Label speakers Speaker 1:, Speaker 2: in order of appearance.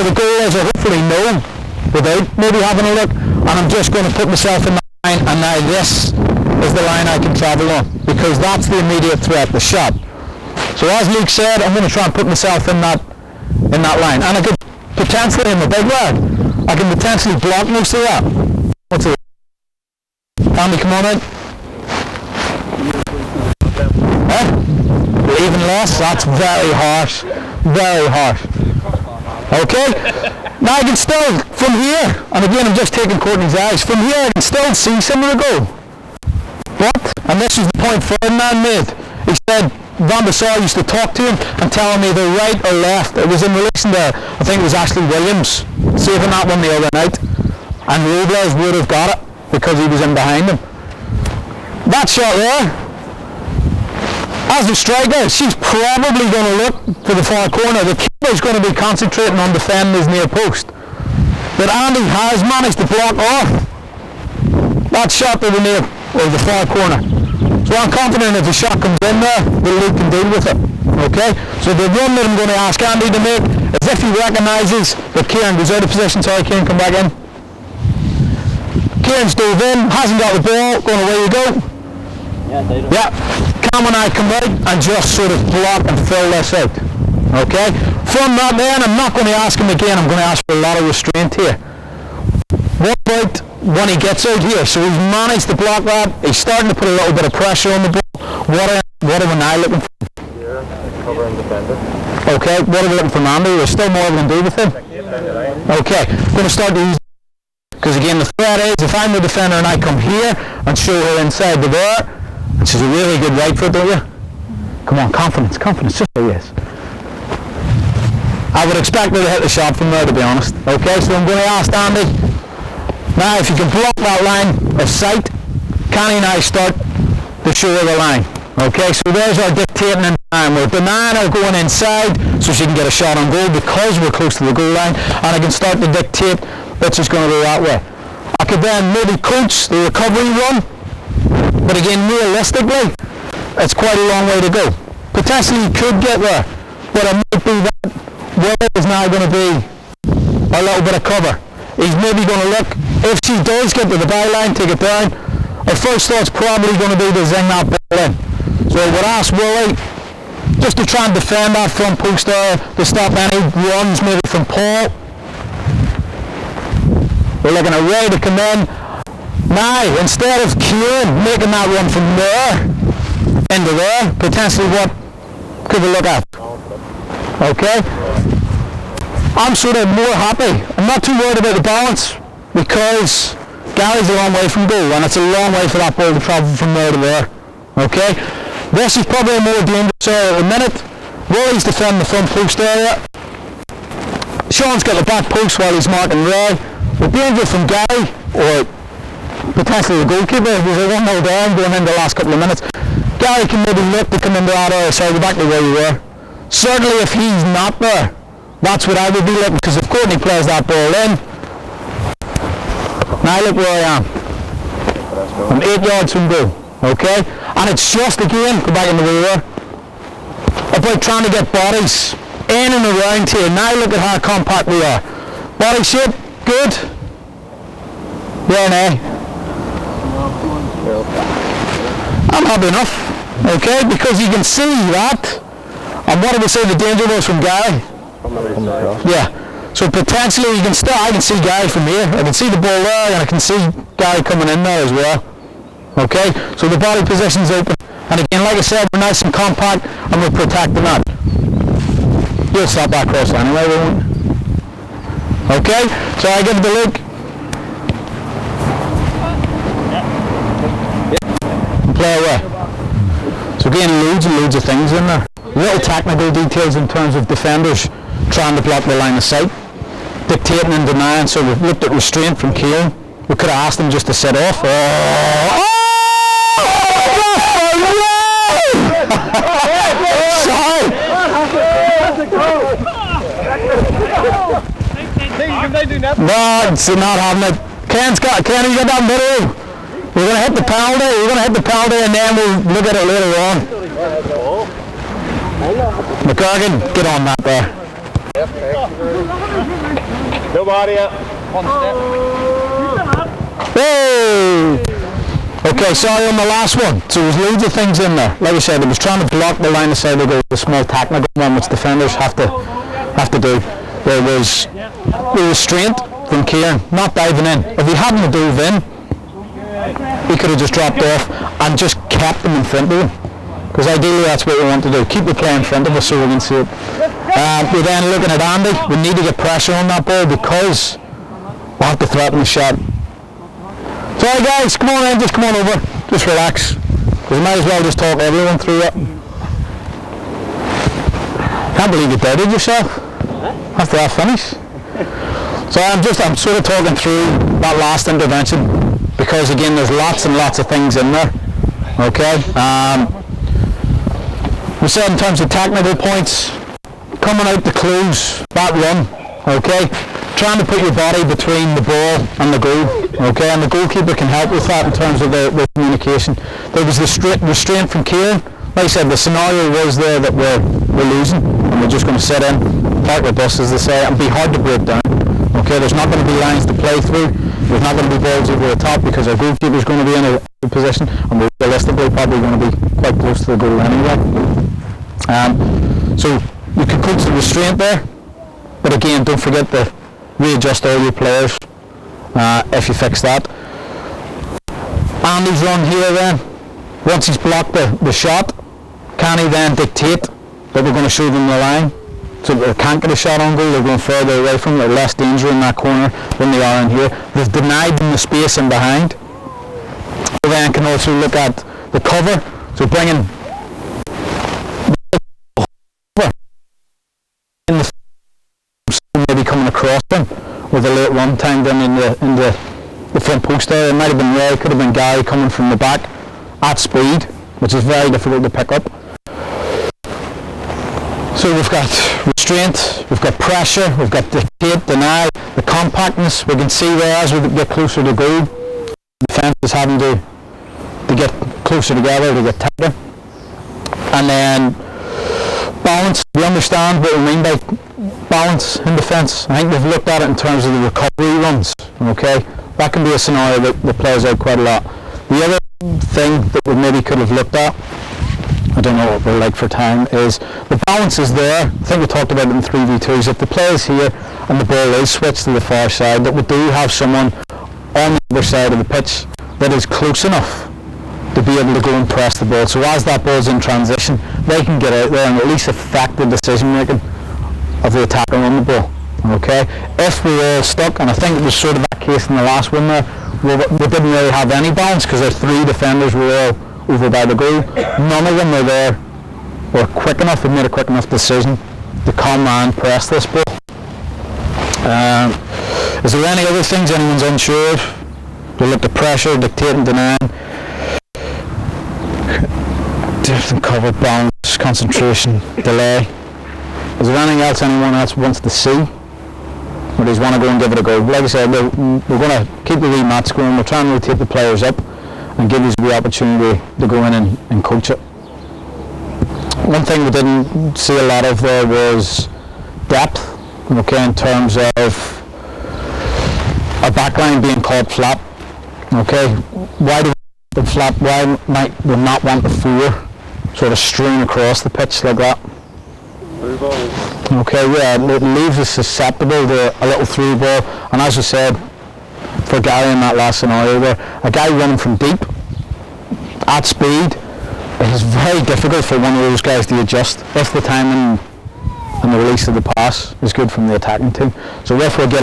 Speaker 1: where the goal is, I hopefully know without maybe having a look, and I'm just going to put myself in the line, and now this is the line I can travel on, because that's the immediate threat, the shot. So as Luke said, I'm going to try and put myself in that line, and I could potentially, I'm a big lad, I can potentially block most of that. What's it? Tommy, come on in. Huh? Even less? That's very harsh. Very harsh. Okay? Now I can still, from here, and again I'm just taking Courtney's eyes, from here I can still see some of the goal. But, and this is the point Ferdinand made, he said Van der Sar used to talk to him and tell him either right or left. It was in relation to, I think it was Ashley Williams saving that one the other night, and Robles would have got it because he was in behind him. That shot there, as the striker, she's probably going to look for the far corner. The keeper's going to be concentrating on defending his near post. But Andy has managed to block off that shot to the near, or the far corner. So I'm confident if the shot comes in there, the Luke can deal with it. Okay? So the run that I'm going to ask Andy to make is if he recognises that Kieran goes out of position. Sorry, Kieran, come back in. Kieran's dove in, hasn't got the ball, going away you go. Yeah. Cam and I come out and just sort of block and fill this out. Okay? From that then, I'm not going to ask him again, I'm going to ask for a lot of restraint here. What about when he gets out here? So he's managed to block that, he's starting to put a little bit of pressure on the ball. What am I looking for?
Speaker 2: Yeah, covering defender.
Speaker 1: Okay, what are we looking for, Mandy? There's still more we can do with him. Okay, I'm going to start to use, because again the threat is, if I'm the defender and I come here and show her inside the bar, and she's a really good right foot, don't you? Come on, confidence, just say yes. I would expect her to hit the shot from there, to be honest. Okay, so I'm going to ask Andy, now if you can block that line of sight, Connie and I start to show her the line. Okay, so there's our dictating in time. We're denying her going inside so she can get a shot on goal because we're close to the goal line, and I can start to dictate that she's going to go that way. I could then maybe coach the recovery run, but again, realistically, it's quite a long way to go. Potentially you could get there, but it might be that Will is now going to be a little bit of cover. He's maybe going to look, if she does get to the byline, take it down, her first thought's probably going to be to zing that ball in. So I would ask Willie just to try and defend that front post there, to stop any runs maybe from Paul. We're looking at Ray to come in. Now, instead of Kieran making that run from there into there, potentially what could we look at? Okay? I'm sort of more happy. I'm not too worried about the balance because Gary's a long way from goal and it's a long way for that ball to travel from there to there. Okay? This is probably a more dangerous area at the minute. Rory's defending the front post area. Sean's got the back post while he's marking Ray. The danger from Gary, or potentially the goalkeeper, was a 1-0 down going into the last couple of minutes. Gary can maybe look to come into that area, so go back to where you were. Certainly if he's not there, that's what I would be looking, because if Courtney plays that ball in, now look where I am. I'm 8 yards from goal, okay? And it's just, again, go back into where you were, about trying to get bodies in and around here. Now look at how compact we are. Body shape, good? Yeah, no. I'm happy enough, okay? Because you can see that. And what did we say the danger was from Gary? Yeah. So potentially you can still, I can see Gary from here. I can see the ball there and I can see Gary coming in there as well. Okay? So the body position's open. And again, like I said, we're nice and compact and we're protecting that. You'll stop that cross anyway, won't you? Okay? So I give it the look. Play away. So again, loads and loads of things in there. Little technical details in terms of defenders trying to block the line of sight, dictating and denying. So we've looked at restraint from Kieran. We could have asked him just to sit off. Sorry. No, it's not having it. Kenny's got that middle. We're going to hit the penalty, and then we'll look at it later on. McCargan, get on that there.
Speaker 2: Nobody up.
Speaker 3: One step.
Speaker 1: Hey! Okay, sorry on the last one. So there's loads of things in there. Like I said, it was trying to block the line of sight of the small technical one, which defenders have to do. There was the restraint from Kieran, not diving in. If he hadn't dove in, he could have just dropped off and just kept them in front of him. Because ideally that's what we want to do. Keep the play in front of us so we can see it. We're then looking at Andy. We need to get pressure on that ball because we have to threaten the shot. Sorry guys, come on in, just come on over. Just relax. Because we might as well just talk everyone through it. Can't believe you doubted yourself after that finish. So I'm sort of talking through that last intervention because again there's lots and lots of things in there. Okay. We said in terms of technical points, coming out to close that run, okay, trying to put your body between the ball and the goal, okay, and the goalkeeper can help with that in terms of the communication. There was the restraint from Kieran. Like I said, the scenario was there that we're losing and we're just going to sit in, park the bus as they say, and be hard to break down. Okay, there's not going to be lines to play through, there's not going to be balls over the top because our goalkeeper is going to be in a good position and we're realistically probably going to be quite close to the goal anyway. So you can coach the restraint there, but again don't forget to readjust all your players if you fix that. Andy's run here then, once he's blocked the shot, can he then dictate that we're going to show them the line? So they can't get a shot on goal, they're going further away from it, they're less danger in that corner than they are in here. They've denied them the space in behind. We then can also look at the cover, so bringing in the maybe coming across them with a late run timed in the front post there. It might have been Ray, could have been Gary coming from the back at speed, which is very difficult to pick up. So we've got restraint, we've got pressure, we've got dictate, deny, the compactness. We can see there as we get closer to goal, the defence is having to get closer together, to get tighter. And then balance, we understand what we mean by balance in defence. I think we've looked at it in terms of the recovery runs, okay? That can be a scenario that plays out quite a lot. The other thing that we maybe could have looked at, I don't know what we're like for time, is the balance is there. I think we talked about it in 3v2s. If the play is here and the ball is switched to the far side, that we do have someone on the other side of the pitch that is close enough to be able to go and press the ball. So as that ball's in transition, they can get out there and at least affect the decision making of the attacker on the ball. Okay? If we're all stuck, and I think it was sort of that case in the last one there, we didn't really have any balance because our three defenders were all over by the goal. None of them were there or quick enough and made a quick enough decision to come and press this ball. Is there any other things anyone's unsure of? We looked at pressure, dictating, denying, different cover, balance, concentration, delay. Is there anything else anyone else wants to see? Or does want to go and give it a go? Like I said, we're going to keep the wee mats going. We're trying to rotate the players up and give you the opportunity to go in and coach it. One thing we didn't see a lot of there was depth, okay, in terms of our backline being called flat. Okay, why do we flat? Why might we not want the four sort of strewn across the pitch like that? Okay, yeah, it leaves us susceptible to a little through ball, and as I said, for Gary in that last scenario there, a guy running from deep at speed, it is very difficult for one of those guys to adjust if the timing and the release of the pass is good from the attacking team. So if we get